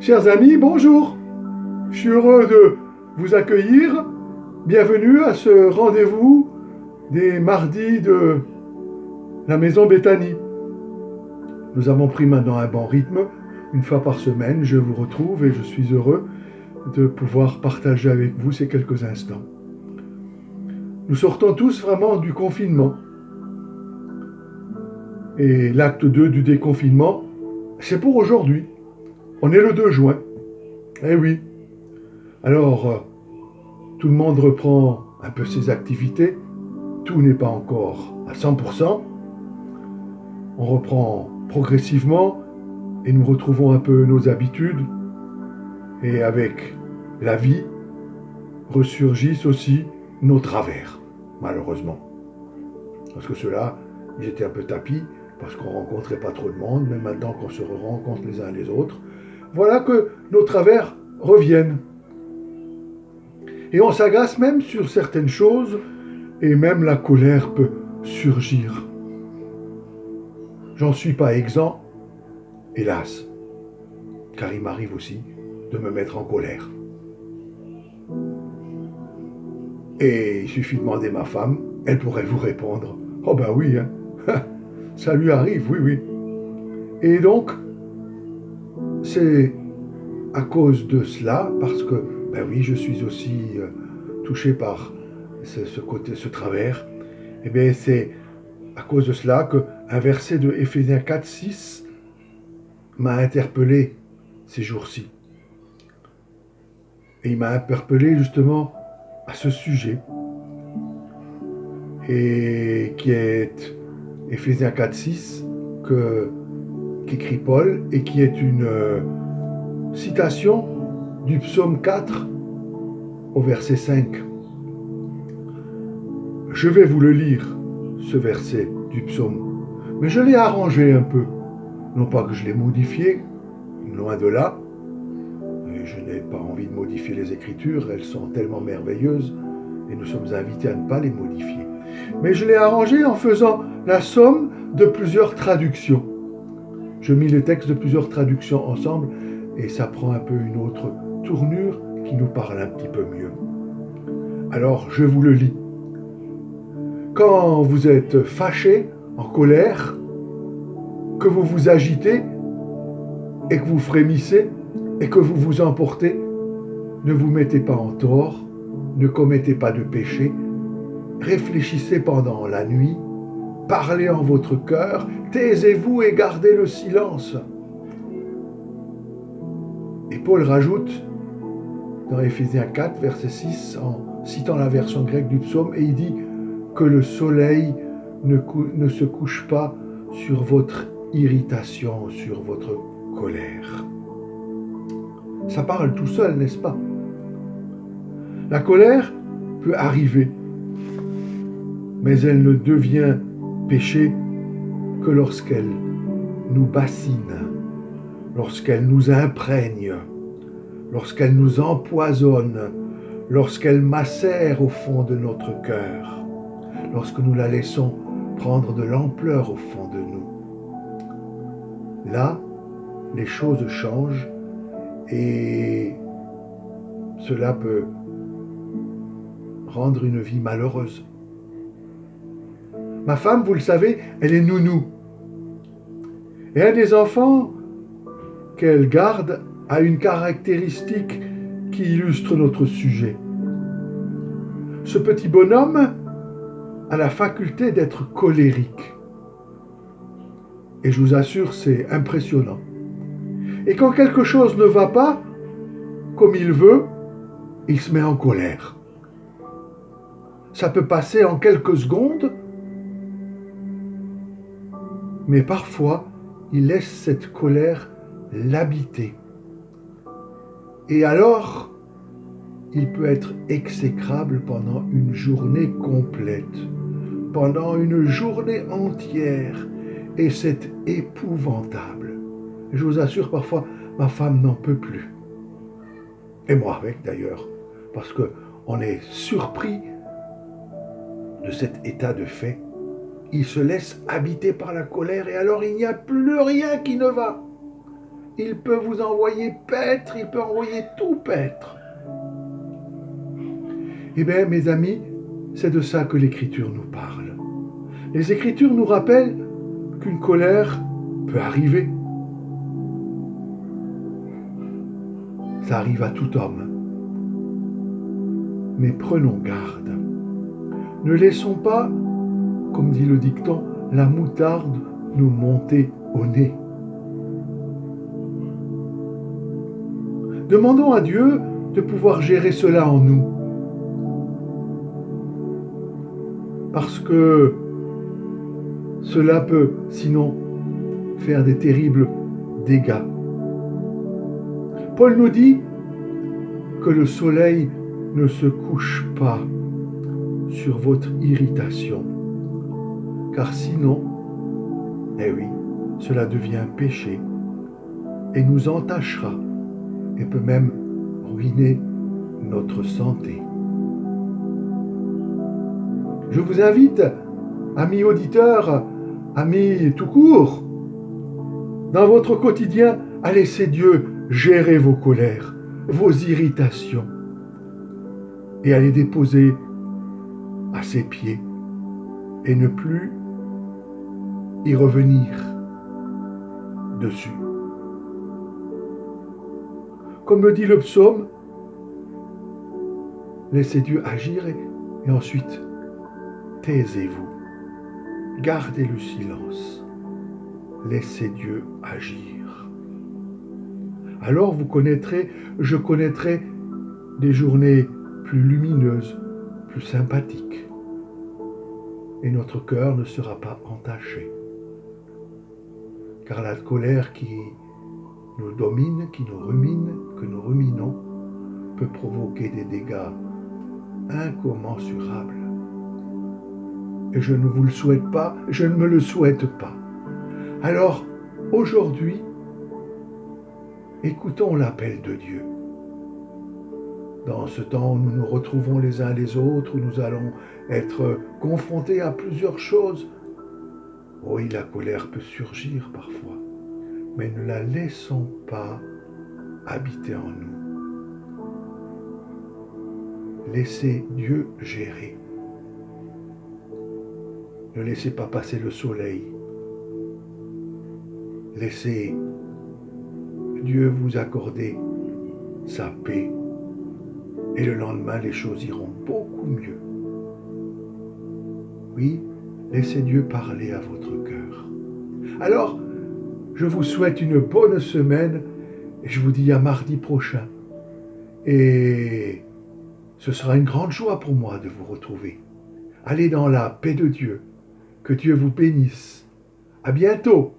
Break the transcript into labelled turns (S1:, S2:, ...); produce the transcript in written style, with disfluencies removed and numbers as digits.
S1: Chers amis, bonjour. Je suis heureux de vous accueillir. Bienvenue à ce rendez-vous des mardis de la maison Béthanie. Nous avons pris maintenant un bon rythme. Une fois par semaine, je vous retrouve et je suis heureux de pouvoir partager avec vous ces quelques instants. Nous sortons tous vraiment du confinement. Et l'acte 2 du déconfinement, c'est pour aujourd'hui. On est le 2 juin. Eh oui. Alors, tout le monde reprend un peu ses activités. Tout n'est pas encore à 100%. On reprend progressivement et nous retrouvons un peu nos habitudes. Et avec la vie, ressurgissent aussi nos travers, malheureusement. Parce que ceux-là, ils étaient un peu tapis, parce qu'on ne rencontrait pas trop de monde, mais maintenant qu'on se rencontre les uns les autres, voilà que nos travers reviennent. Et on s'agace même sur certaines choses, et même la colère peut surgir. J'en suis pas exempt, hélas, car il m'arrive aussi de me mettre en colère. Et il suffit de demander ma femme, elle pourrait vous répondre « Oh ben oui, hein. Ça lui arrive, oui, oui. » Et donc, c'est à cause de cela, parce que, ben oui, je suis aussi touché par ce travers, et bien c'est à cause de cela qu'un verset de Éphésiens 4:6 m'a interpellé ces jours-ci. Et il m'a interpellé justement à ce sujet, et qui est Éphésiens 4:6 qu'écrit Paul, et qui est une citation du psaume 4 au verset 5. Je vais vous le lire, ce verset du psaume, mais je l'ai arrangé un peu. Non pas que je l'ai modifié, loin de là, et je n'ai pas envie de modifier les Écritures, elles sont tellement merveilleuses, et nous sommes invités à ne pas les modifier. Mais je l'ai arrangé en faisant la somme de plusieurs traductions. Je mis les textes de plusieurs traductions ensemble, et ça prend un peu une autre tournure qui nous parle un petit peu mieux. Alors, je vous le lis. Quand vous êtes fâché, en colère, que vous vous agitez et que vous frémissez et que vous vous emportez, ne vous mettez pas en tort, ne commettez pas de péché, réfléchissez pendant la nuit, parlez en votre cœur, taisez-vous et gardez le silence. Et Paul rajoute dans Éphésiens 4, verset 6, en citant la version grecque du psaume, et il dit que le soleil ne se couche pas sur votre irritation, sur votre colère. Ça parle tout seul, n'est-ce pas? La colère peut arriver, mais elle ne devient péché que lorsqu'elle nous bassine, lorsqu'elle nous imprègne, lorsqu'elle nous empoisonne, lorsqu'elle macère au fond de notre cœur, lorsque nous la laissons prendre de l'ampleur au fond de nous. Là, les choses changent et cela peut rendre une vie malheureuse. Ma femme, vous le savez, elle est nounou. Et un des enfants qu'elle garde a une caractéristique qui illustre notre sujet. Ce petit bonhomme a la faculté d'être colérique. Et je vous assure, c'est impressionnant. Et quand quelque chose ne va pas comme il veut, il se met en colère. Ça peut passer en quelques secondes, mais parfois, il laisse cette colère l'habiter. Et alors, il peut être exécrable pendant une journée complète, pendant une journée entière, et c'est épouvantable. Et je vous assure, parfois, ma femme n'en peut plus. Et moi avec d'ailleurs, parce qu'on est surpris de cet état de fait. Il se laisse habiter par la colère et alors il n'y a plus rien qui ne va. il peut vous envoyer paître, il peut envoyer tout paître. Eh bien, mes amis, c'est de ça que l'Écriture nous parle. Les Écritures nous rappellent qu'une colère peut arriver. Ça arrive à tout homme. Mais prenons garde. Ne laissons pas, comme dit le dicton, la moutarde nous monter au nez. Demandons à Dieu de pouvoir gérer cela en nous. Parce que cela peut, sinon, faire des terribles dégâts. Paul nous dit que le soleil ne se couche pas sur votre irritation, car sinon, eh oui, cela devient péché et nous entachera et peut même ruiner notre santé. Je vous invite, amis auditeurs, amis tout court, dans votre quotidien, à laisser Dieu gérer vos colères, vos irritations, et à les déposer à ses pieds, et ne plus y revenir dessus. Comme le dit le psaume, laissez Dieu agir et ensuite taisez-vous. Gardez le silence. Laissez Dieu agir. Alors je connaîtrai des journées plus lumineuses, plus sympathiques. Et notre cœur ne sera pas entaché. Car la colère qui nous domine, qui nous rumine, que nous ruminons, peut provoquer des dégâts incommensurables. Et je ne vous le souhaite pas, je ne me le souhaite pas. Alors, aujourd'hui, écoutons l'appel de Dieu. Dans ce temps où nous nous retrouvons les uns les autres, où nous allons être confrontés à plusieurs choses, oui, la colère peut surgir parfois, mais ne la laissons pas habiter en nous. Laissez Dieu gérer. Ne laissez pas passer le soleil. Laissez Dieu vous accorder sa paix. Et le lendemain, les choses iront beaucoup mieux. Oui, laissez Dieu parler à votre cœur. Alors, je vous souhaite une bonne semaine et je vous dis à mardi prochain. Et ce sera une grande joie pour moi de vous retrouver. Allez dans la paix de Dieu. Que Dieu vous bénisse. À bientôt.